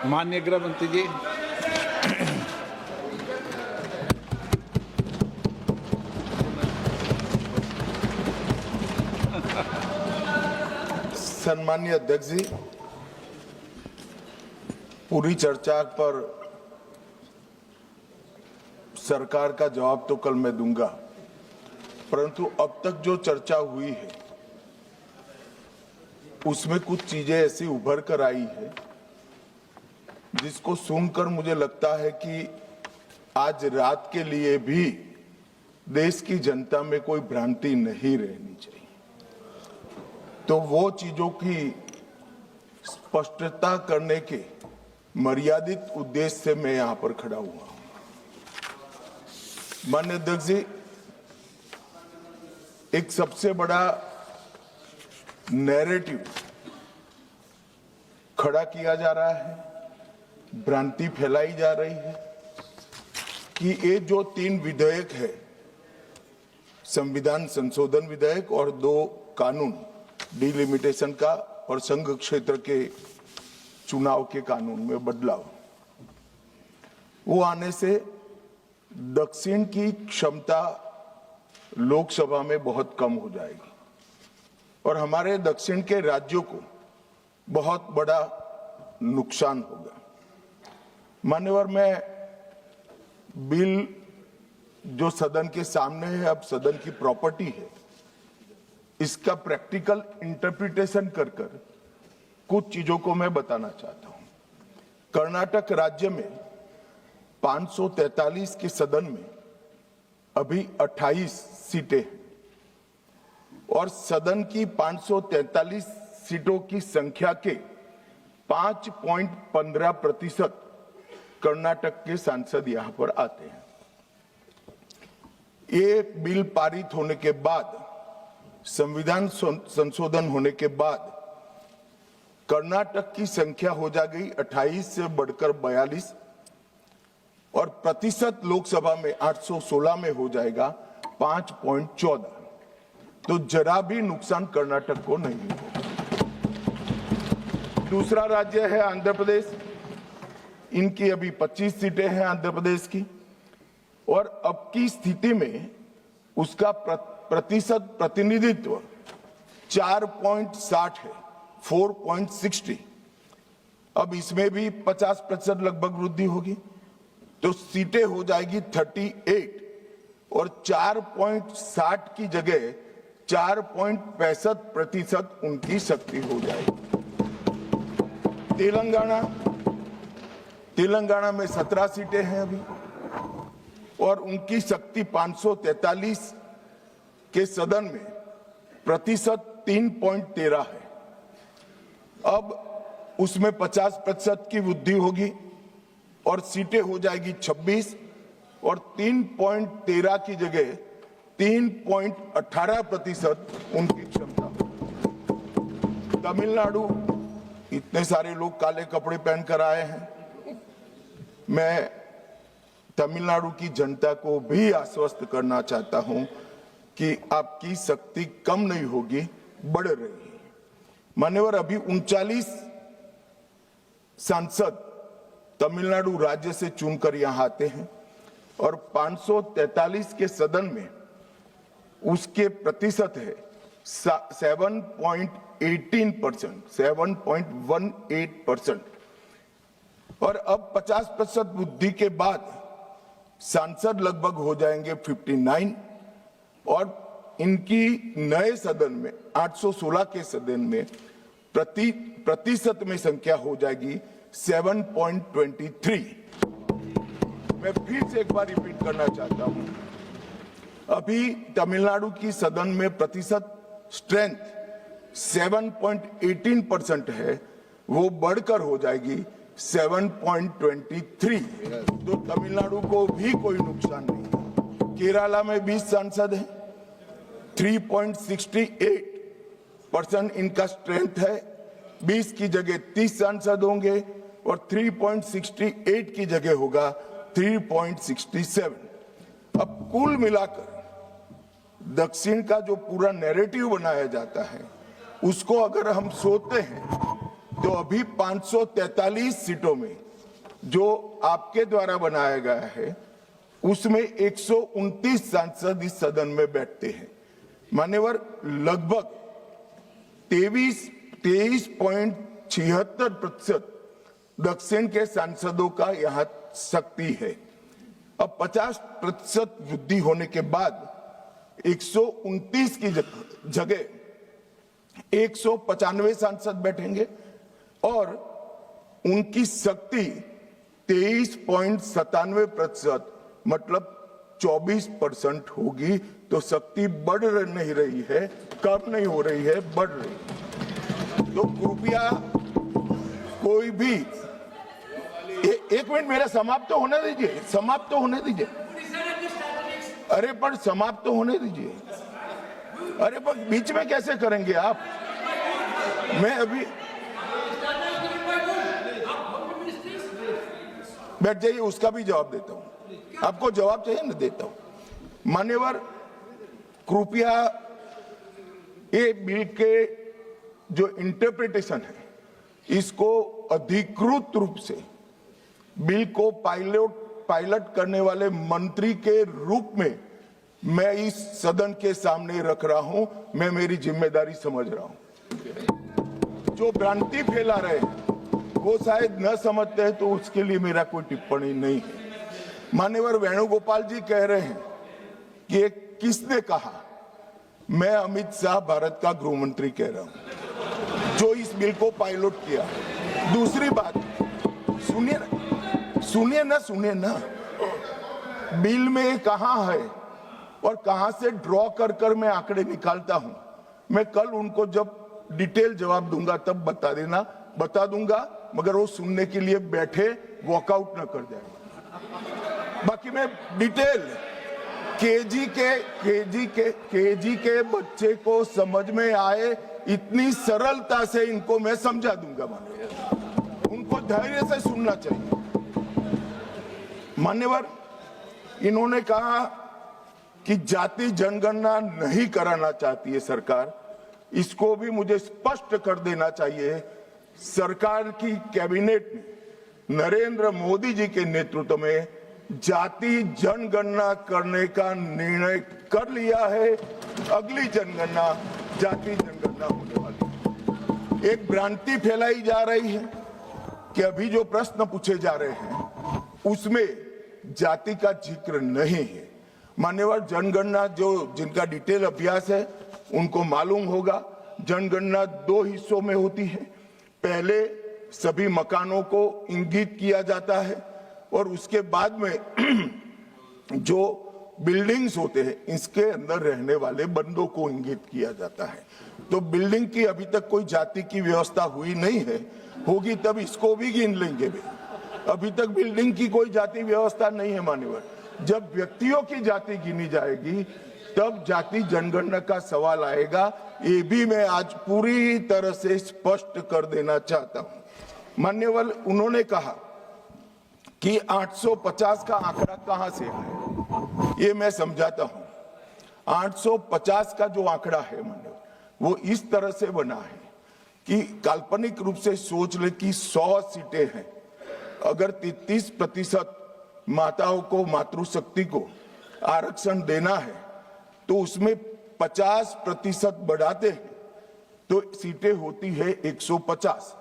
माननीय गृह मंत्री जी। सम्माननीय अध्यक्ष जी, पूरी चर्चा पर सरकार का जवाब तो कल मैं दूंगा, परंतु अब तक जो चर्चा हुई है उसमें कुछ चीजें ऐसी उभर कर आई है जिसको सुनकर मुझे लगता है कि आज रात के लिए भी देश की जनता में कोई भ्रांति नहीं रहनी चाहिए। तो वो चीजों की स्पष्टता करने के मर्यादित उद्देश्य से मैं यहां पर खड़ा हुआ हूं। माननीय अध्यक्ष जी, एक सबसे बड़ा नैरेटिव खड़ा किया जा रहा है, भ्रांति फैलाई जा रही है कि ये जो 3 विधेयक है, संविधान संशोधन विधेयक और 2 कानून डिलिमिटेशन का और संघ क्षेत्र के चुनाव के कानून में बदलाव, वो आने से दक्षिण की क्षमता लोकसभा में बहुत कम हो जाएगी और हमारे दक्षिण के राज्यों को बहुत बड़ा नुकसान होगा। मान्यवर, मैं बिल जो सदन के सामने है, अब सदन की प्रॉपर्टी है, इसका प्रैक्टिकल इंटरप्रिटेशन कर कुछ चीजों को मैं बताना चाहता हूं। कर्नाटक राज्य में 543 के सदन में अभी 28 सीटें हैं और सदन की 543 सीटों की संख्या के 5.15% कर्नाटक के सांसद यहां पर आते हैं। ये बिल पारित होने के बाद, संविधान संशोधन होने के बाद कर्नाटक की संख्या हो जाएगी 28 से बढ़कर 42 और प्रतिशत लोकसभा में 816 में हो जाएगा 5.14। तो जरा भी नुकसान कर्नाटक को नहीं होगा। दूसरा राज्य है आंध्र प्रदेश, इनकी अभी 25 सीटें हैं आंध्र प्रदेश की और अब की स्थिति में उसका प्रतिशत प्रतिनिधित्व 4.60 है, 4.60। अब इसमें भी 50% लगभग वृद्धि होगी तो सीटें हो जाएगी 38 और 4.60 की जगह 4.65% उनकी शक्ति हो जाएगी। तेलंगाना में 17 सीटें हैं अभी और उनकी शक्ति 543 के सदन में प्रतिशत 3.13 है। अब उसमें 50% की वृद्धि होगी और सीटें हो जाएगी 26 और 3.13 की जगह 3.18% उनकी क्षमता। तमिलनाडु, इतने सारे लोग काले कपड़े पहनकर आए हैं, मैं तमिलनाडु की जनता को भी आश्वस्त करना चाहता हूं कि आपकी शक्ति कम नहीं होगी, बढ़ रही है। मान्यवर, अभी 39 सांसद तमिलनाडु राज्य से चुनकर यहां आते हैं और 543 के सदन में उसके प्रतिशत है 7.18% और अब 50% वृद्धि के बाद सांसद लगभग हो जाएंगे 59 और इनकी नए सदन में 816 के सदन में प्रतिशत में संख्या हो जाएगी 7.23। मैं फिर से एक बार रिपीट करना चाहता हूं, अभी तमिलनाडु की सदन में प्रतिशत स्ट्रेंथ 7.18% है, वो बढ़कर हो जाएगी 7.23। तो तमिलनाडु को भी कोई नुकसान नहीं है। केरला में 20 सांसद हैं, 3.68% इनका स्ट्रेंथ है, 20 की जगह 30 सांसद होंगे और 3.68 की जगह होगा 3.67। अब कुल मिलाकर दक्षिण का जो पूरा नैरेटिव बनाया जाता है उसको अगर हम सोचते हैं तो अभी 543 सीटों में जो आपके द्वारा बनाया गया है उसमें 129 सांसद इस सदन में बैठते हैं। मान्यवर, लगभग 23.76% दक्षिण के सांसदों का यहां शक्ति है। अब 50% वृद्धि होने के बाद 129 की जगह 195 सांसद बैठेंगे और उनकी शक्ति 23.97% मतलब 24% होगी। तो शक्ति बढ़ नहीं रही है, कम नहीं हो रही है, बढ़ रही है। तो कृपया कोई भी एक मिनट मेरा समाप्त तो होने दीजिए, समाप्त तो होने दीजिए। अरे पर समाप्त तो होने दीजिए। अरे पर बीच में कैसे करेंगे आप? मैं अभी बैठ जाइए, उसका भी जवाब देता हूं। आपको जवाब चाहिए ना, देता हूं। मान्यवर, कृपया ये बिल के जो इंटरप्रिटेशन है इसको अधिकृत रूप से बिल को पायलट करने वाले मंत्री के रूप में मैं इस सदन के सामने रख रहा हूं। मैं मेरी जिम्मेदारी समझ रहा हूं। जो भ्रांति फैला रहे हैं वो शायद न समझते हैं, तो उसके लिए मेरा कोई टिप्पणी नहीं है। मान्यवर वेणुगोपाल जी कह रहे हैं कि किसने कहा? मैं अमित शाह भारत का गृह मंत्री कह रहा हूं जो इस बिल को पायलट किया। दूसरी बात, सुनिए ना, बिल में कहां है और कहां से ड्रॉ कर मैं आंकड़े निकालता हूं। मैं कल उनको जब डिटेल जवाब दूंगा तब बता दूंगा, मगर वो सुनने के लिए बैठे वॉकआउट न कर जाए। बाकी मैं डिटेल केजी के बच्चे को समझ में आए इतनी सरलता से इनको मैं समझा दूंगा। उनको धैर्य से सुनना चाहिए। मान्यवर, इन्होंने कहा कि जाति जनगणना नहीं कराना चाहती है सरकार। इसको भी मुझे स्पष्ट कर देना चाहिए। सरकार की कैबिनेट ने नरेंद्र मोदी जी के नेतृत्व में जाति जनगणना करने का निर्णय कर लिया है। अगली जनगणना जाति जनगणना होने वाली है। एक भ्रांति फैलाई जा रही है कि अभी जो प्रश्न पूछे जा रहे हैं उसमें जाति का जिक्र नहीं है। मान्यवर, जनगणना जिनका डिटेल अभ्यास है उनको मालूम होगा, जनगणना 2 हिस्सों में होती है। पहले सभी मकानों को इंगित किया जाता है और उसके बाद में जो बिल्डिंग्स होते हैं इसके अंदर रहने वाले बंदों को इंगित किया जाता है। तो बिल्डिंग की अभी तक कोई जाति की व्यवस्था हुई नहीं है, होगी तब इसको भी गिन लेंगे भी। अभी तक बिल्डिंग की कोई जाति व्यवस्था नहीं है। मान्यवर, जब व्यक्तियों की जाति गिनी जाएगी तब जाति जनगणना का सवाल आएगा। ये भी मैं आज पूरी तरह से स्पष्ट कर देना चाहता हूं। मान्यवर, उन्होंने कहा कि 850 का आंकड़ा कहां से आया, ये मैं समझाता हूं। 850 का जो आंकड़ा है मान्यवर, वो इस तरह से बना है कि काल्पनिक रूप से सोच ले कि 100 सीटें हैं। अगर 33% माताओं को, मातृशक्ति को आरक्षण देना है तो उसमें 50% बढ़ाते हैं तो सीटें होती है 150,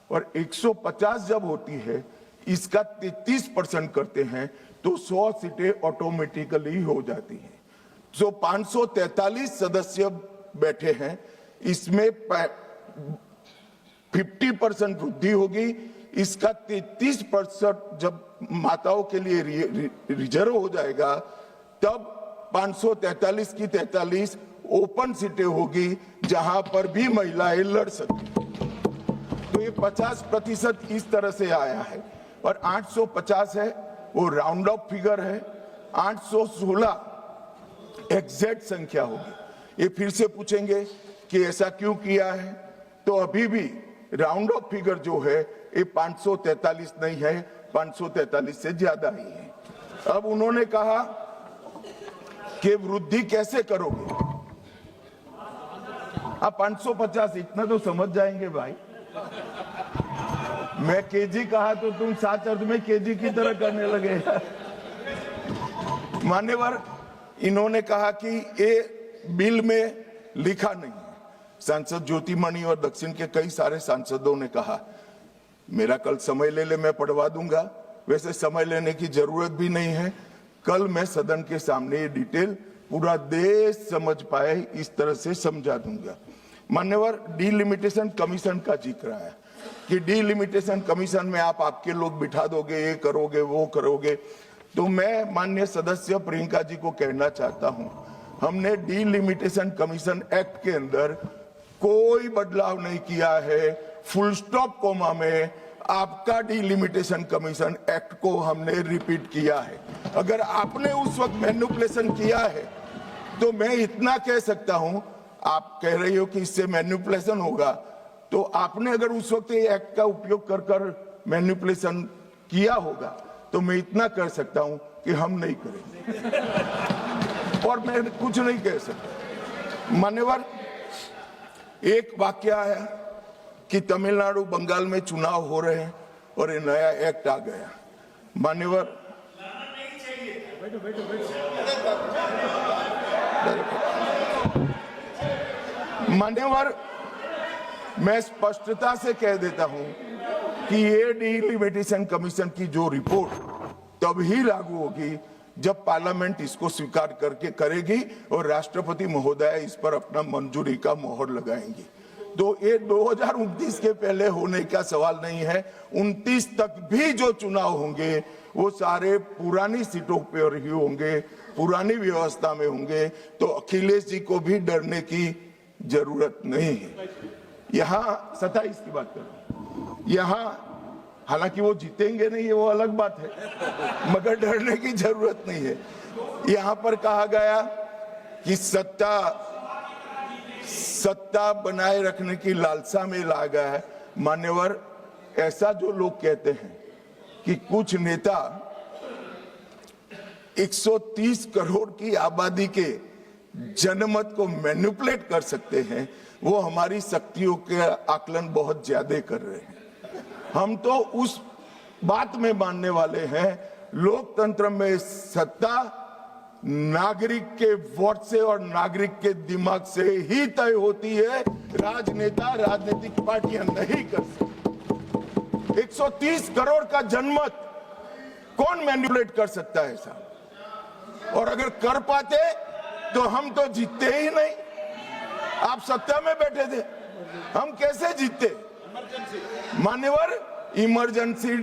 और 150 जब होती है इसका 33% करते हैं तो 100 सीटें ऑटोमेटिकली हो जाती हैं। जो 543 सदस्य बैठे हैं इसमें 50% वृद्धि होगी। इसका 33% जब माताओं के लिए रिजर्व हो जाएगा तब 543 की 43 ओपन सीटें होगी जहां पर भी महिलाएं लड़ सकती। तो ये 50% इस तरह से आया है। और 850 है वो राउंड ऑफ फिगर है। 816 एग्जैक्ट संख्या होगी। ये फिर से पूछेंगे कि ऐसा क्यों किया है, तो अभी भी राउंड ऑफ फिगर जो है ये 543 नहीं है, 543 से ज्यादा ही है। अब उन्होंने कहा कि वृद्धि कैसे करोगे आप? 550 इतना तो समझ जाएंगे भाई। मैं केजी कहा तो तुम सात अर्थ में केजी की तरह करने लगे। मान्यवर, इन्होंने कहा कि ये बिल में लिखा नहीं है। सांसद ज्योतिमणि और दक्षिण के कई सारे सांसदों ने कहा, मेरा कल समय ले ले, मैं पढ़वा दूंगा। वैसे समय लेने की जरूरत भी नहीं है। कल मैं सदन के सामने ये डिटेल पूरा देश समझ पाए इस तरह से समझा दूंगा। मान्यवर, डीलिमिटेशन कमीशन का जिक्र है कि डीलिमिटेशन कमीशन में आप आपके लोग बिठा दोगे, ये करोगे, वो करोगे। तो मैं माननीय सदस्य प्रियंका जी को कहना चाहता हूं, हमने डीलिमिटेशन कमीशन एक्ट के अंदर कोई बदलाव नहीं किया है। फुल स्टॉप कोमा में आपका डीलिमिटेशन कमीशन एक्ट को हमने रिपीट किया है। अगर आपने उस वक्त मैनिपुलेशन किया है तो मैं इतना कह सकता हूं, आप कह रही हो कि इससे मैनिपुलेशन होगा, तो आपने अगर उस वक्त ये एक्ट का उपयोग कर कर मैनिपुलेशन किया होगा तो मैं इतना कर सकता हूं कि हम नहीं करेंगे और मैं कुछ नहीं कह सकता। मान्यवर, एक वाक्य आया कि तमिलनाडु बंगाल में चुनाव हो रहे हैं और ये नया एक्ट आ गया। मान्यवर, मान्यवर, मैं स्पष्टता से कह देता हूं कि ये डीलिमिटेशन कमीशन की जो रिपोर्ट तभी लागू होगी जब पार्लियामेंट इसको स्वीकार करके करेगी और राष्ट्रपति महोदय इस पर अपना मंजूरी का मोहर लगाएंगी। तो ये 2029 के पहले होने का सवाल नहीं है। 29 तक भी जो चुनाव होंगे वो सारे पुरानी सीटों पर ही होंगे, पुरानी व्यवस्था में होंगे। तो अखिलेश जी को भी डरने की जरूरत नहीं है। यहाँ 27 की बात कर रहा हूं, यहाँ हालांकि वो जीतेंगे नहीं, वो अलग बात है, मगर डरने की जरूरत नहीं है। यहाँ पर कहा गया कि सत्ता बनाए रखने की लालसा में ला गया है। मान्यवर, ऐसा जो लोग कहते हैं कि कुछ नेता 130 करोड़ की आबादी के जनमत को मैनिपुलेट कर सकते हैं, वो हमारी शक्तियों के आकलन बहुत ज्यादा कर रहे हैं। हम तो उस बात में मानने वाले हैं, लोकतंत्र में सत्ता नागरिक के वोट से और नागरिक के दिमाग से ही तय होती है। राजनेता, राजनीतिक पार्टियां नहीं कर सकती। 130 करोड़ का जनमत कौन मैनिपुलेट कर सकता है ऐसा? और अगर कर पाते तो हम तो जीतते ही नहीं। आप सत्ता में बैठे थे, हम कैसे जीतते? मान्यवर, इमरजेंसी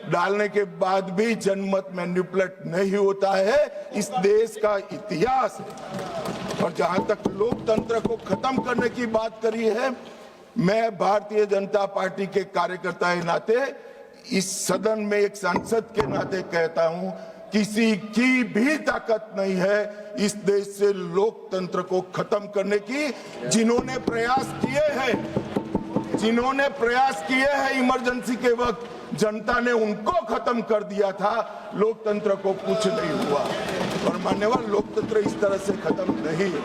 डालने के बाद भी जनमत मैनिपुलेट नहीं होता है, इस देश का इतिहास है। और जहां तक लोकतंत्र को खत्म करने की बात करी है, मैं भारतीय जनता पार्टी के कार्यकर्ता के नाते, इस सदन में एक सांसद के नाते कहता हूं, किसी की भी ताकत नहीं है इस देश से लोकतंत्र को खत्म करने की। जिन्होंने प्रयास किए हैं इमरजेंसी के वक्त, जनता ने उनको खत्म कर दिया था, लोकतंत्र को कुछ नहीं हुआ। और मान्यवर, लोकतंत्र इस तरह से खत्म नहीं है।